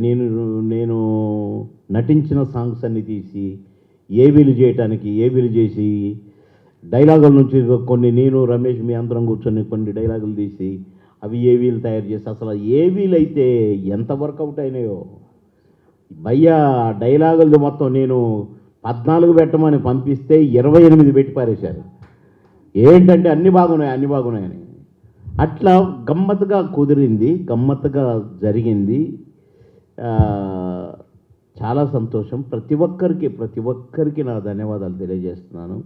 నేను నేను నటించిన సాంగ్స్ అన్ని తీసి ఏవీలు చేయటానికి ఏవీలు చేసి డైలాగుల నుంచి కొన్ని నేను రమేష్ మీ అందరం కూర్చొని కొన్ని డైలాగులు తీసి అవి ఏవీలు తయారు చేసి అసలు ఏవీలు అయితే ఎంత వర్కౌట్ అయినాయో భయ్యా డైలాగులు మొత్తం నేను 14 పెట్టమని పంపిస్తే 28 పెట్టి పారేశారు. ఏంటంటే అన్ని బాగున్నాయని అట్లా గమ్మత్తుగా కుదిరింది, గమ్మత్తుగా జరిగింది. చాలా సంతోషం. ప్రతి ఒక్కరికి నా ధన్యవాదాలు తెలియజేస్తున్నాను.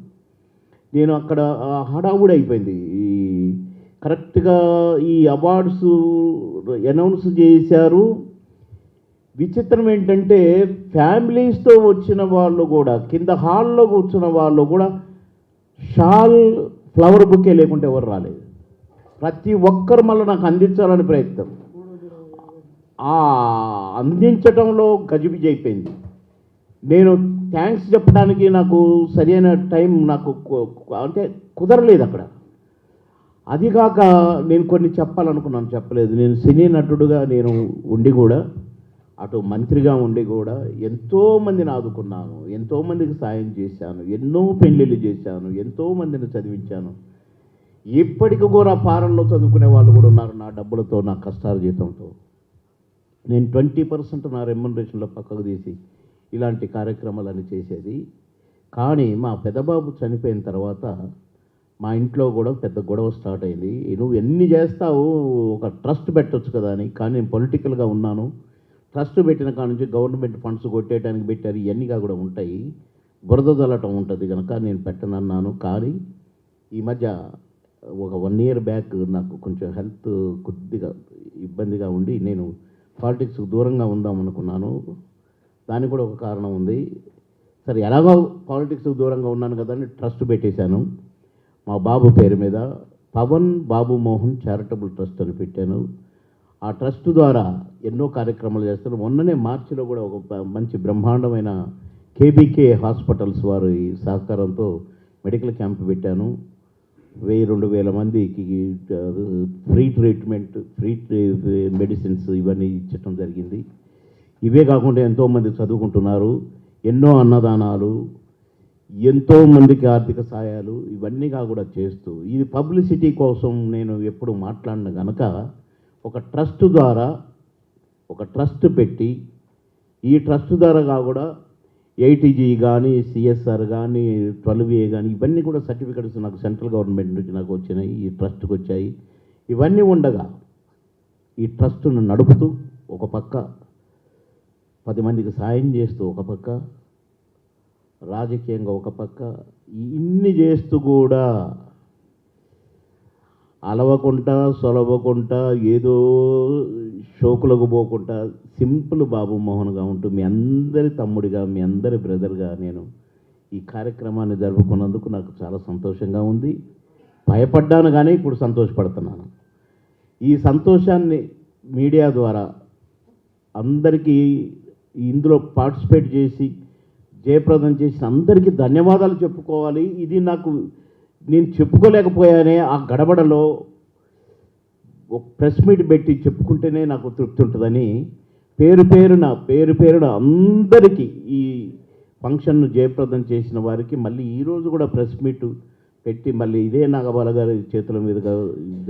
నేను అక్కడ హడావుడి అయిపోయింది. ఈ కరెక్ట్గా ఈ అవార్డ్స్ అనౌన్స్ చేశారు. విచిత్రం ఏంటంటే ఫ్యామిలీస్తో వచ్చిన వాళ్ళు కూడా కింద హాల్లో కూర్చున్న వాళ్ళు కూడా షాల్ ఫ్లవర్ బుకే లేకుంటే ఎవరు రాలేదు. ప్రతి ఒక్కరు మళ్ళీ నాకు అందించాలని ప్రయత్నం. అందించటంలో గజిబిజి అయిపోయింది. నేను థ్యాంక్స్ చెప్పడానికి నాకు సరైన టైం నాకు అంటే కుదరలేదు అక్కడ. అది కాక నేను కొన్ని చెప్పాలనుకున్నాను, చెప్పలేదు. నేను సినీ నటుడుగా నేను ఉండి కూడా, అటు మంత్రిగా ఉండి కూడా ఎంతోమందిని ఆదుకున్నాను, ఎంతోమందికి సాయం చేశాను, ఎన్నో పెళ్ళిళ్ళు చేశాను, ఎంతోమందిని చదివించాను. ఇప్పటికి కూడా ఫారెన్లో చదువుకునే వాళ్ళు కూడా ఉన్నారు నా డబ్బులతో, నా కష్టాల జీతంతో. నేను 20% నా రెమ్యునరేషన్లో పక్కకు తీసి ఇలాంటి కార్యక్రమాలన్నీ చేసేది. కానీ మా పెద్దబాబు చనిపోయిన తర్వాత మా ఇంట్లో కూడా పెద్ద గొడవ స్టార్ట్ అయింది. నువ్వు ఎన్ని చేస్తావు, ఒక ట్రస్ట్ పెట్టొచ్చు కదా అని. కానీ నేను పొలిటికల్గా ఉన్నాను. ట్రస్ట్ పెట్టిన కాడ నుంచి గవర్నమెంట్ ఫండ్స్ కొట్టేయడానికి పెట్టారు. ఇవన్నీ కూడా ఉంటాయి, బురద చల్లటం ఉంటుంది కనుక నేను పెట్టనన్నాను. కానీ ఈ మధ్య ఒక 1 year బ్యాక్ నాకు కొంచెం హెల్త్ కొద్దిగా ఇబ్బందిగా ఉండి నేను పాలిటిక్స్కి దూరంగా ఉందాం అనుకున్నాను. దానికి కూడా ఒక కారణం ఉంది. సరే, ఎలాగో పాలిటిక్స్కి దూరంగా ఉన్నాను కదా అని ట్రస్ట్ పెట్టేశాను. మా బాబు పేరు మీద పవన్ బాబు మోహన్ చారిటబుల్ ట్రస్ట్ అని పెట్టాను. ఆ ట్రస్ట్ ద్వారా ఎన్నో కార్యక్రమాలు చేస్తాను. మొన్ననే మార్చిలో కూడా ఒక మంచి బ్రహ్మాండమైన కేబీకే హాస్పిటల్స్ వారి సహకారంతో మెడికల్ క్యాంప్ పెట్టాను. 1000-2000 మందికి ఫ్రీ ట్రీట్మెంట్, ఫ్రీ మెడిసిన్స్ ఇవన్నీ ఇచ్చటం జరిగింది. ఇవే కాకుండా ఎంతోమంది చదువుకుంటున్నారు, ఎన్నో అన్నదానాలు, ఎంతోమందికి ఆర్థిక సాయాలు, ఇవన్నీ కూడా చేస్తూ ఇది పబ్లిసిటీ కోసం నేను ఎప్పుడు మాట్లాడిన కనుక ఒక ట్రస్ట్ ద్వారా ఒక ట్రస్ట్ పెట్టి ఈ ట్రస్ట్ ద్వారా కూడా 80G కానీ, CSR కానీ, 12A కానీ ఇవన్నీ కూడా సర్టిఫికెట్స్ నాకు సెంట్రల్ గవర్నమెంట్ నుంచి నాకు వచ్చినాయి, ఈ ట్రస్ట్కి వచ్చాయి. ఇవన్నీ ఉండగా ఈ ట్రస్ట్ను నడుపుతూ ఒక పక్క 10 మందికి సాయం చేస్తూ, ఒక పక్క రాజకీయంగా, ఒక పక్క ఇన్ని చేస్తూ కూడా అలవకుండా సొలవకుండా ఏదో షోకులకు పోకుండా సింపుల్ బాబు మోహన్గా ఉంటూ మీ అందరి తమ్ముడిగా, మీ అందరి బ్రదర్గా నేను ఈ కార్యక్రమాన్ని జరుపుకున్నందుకు నాకు చాలా సంతోషంగా ఉంది. భయపడ్డాను కానీ ఇప్పుడు సంతోషపడుతున్నాను. ఈ సంతోషాన్ని మీడియా ద్వారా అందరికీ ఇందులో పార్టిసిపేట్ చేసి జయప్రదం చేసిన అందరికీ ధన్యవాదాలు చెప్పుకోవాలి. ఇది నాకు నేను చెప్పుకోలేకపోయానే. ఆ గడబడలో ఒక ప్రెస్ మీట్ పెట్టి చెప్పుకుంటేనే నాకు తృప్తి ఉంటుందని పేరు పేరున అందరికీ ఈ ఫంక్షన్ను జయప్రదం చేసిన వారికి మళ్ళీ ఈరోజు కూడా ప్రెస్ మీట్ పెట్టి మళ్ళీ ఇదే నాగబాల గారి చేతుల మీదుగా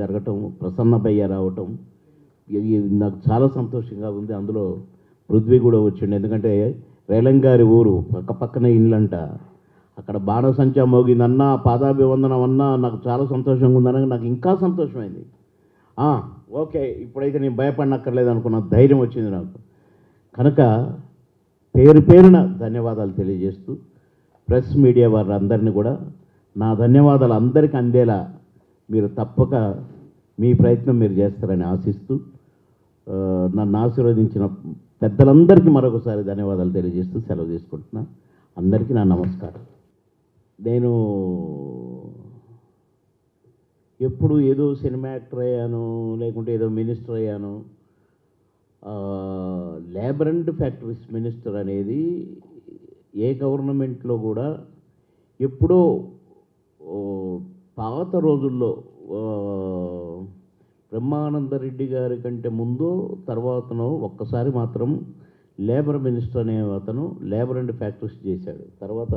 జరగటం, ప్రసన్న భయ్య రావటం నాకు చాలా సంతోషంగా ఉంది. అందులో పృథ్వీ కూడా వచ్చిండు. ఎందుకంటే రేలంగారి ఊరు పక్కనే ఇళ్ళంట. అక్కడ బాణసంచా మోగిందన్నా, పాదాభివందనం అన్నా నాకు చాలా సంతోషంగా ఉందనగా నాకు ఇంకా సంతోషమైంది. ఓకే, ఇప్పుడైతే నేను భయపడనక్కర్లేదు అనుకున్న ధైర్యం వచ్చింది నాకు. కనుక పేరున ధన్యవాదాలు తెలియజేస్తూ ప్రెస్ మీడియా వారందరినీ కూడా నా ధన్యవాదాలు అందరికీ అందేలా మీరు తప్పక మీ ప్రయత్నం మీరు చేస్తారని ఆశిస్తూ నన్ను ఆశీర్వదించిన పెద్దలందరికీ మరొకసారి ధన్యవాదాలు తెలియజేస్తూ సెలవు తీసుకుంటున్నా. అందరికీ నా నమస్కారం. నేను ఎప్పుడు ఏదో సినిమా యాక్టర్ అయ్యాను, లేకుంటే ఏదో మినిస్టర్ అయ్యాను. లేబర్ అండ్ ఫ్యాక్టరీస్ మినిస్టర్ అనేది ఏ గవర్నమెంట్లో కూడా ఎప్పుడో పాత రోజుల్లో బ్రహ్మానందరెడ్డి గారి కంటే ముందు తర్వాతనో ఒక్కసారి మాత్రం లేబర్ మినిస్టర్ అనే అతను లేబర్ అండ్ ఫ్యాక్టరీస్ చేశాడు. తర్వాత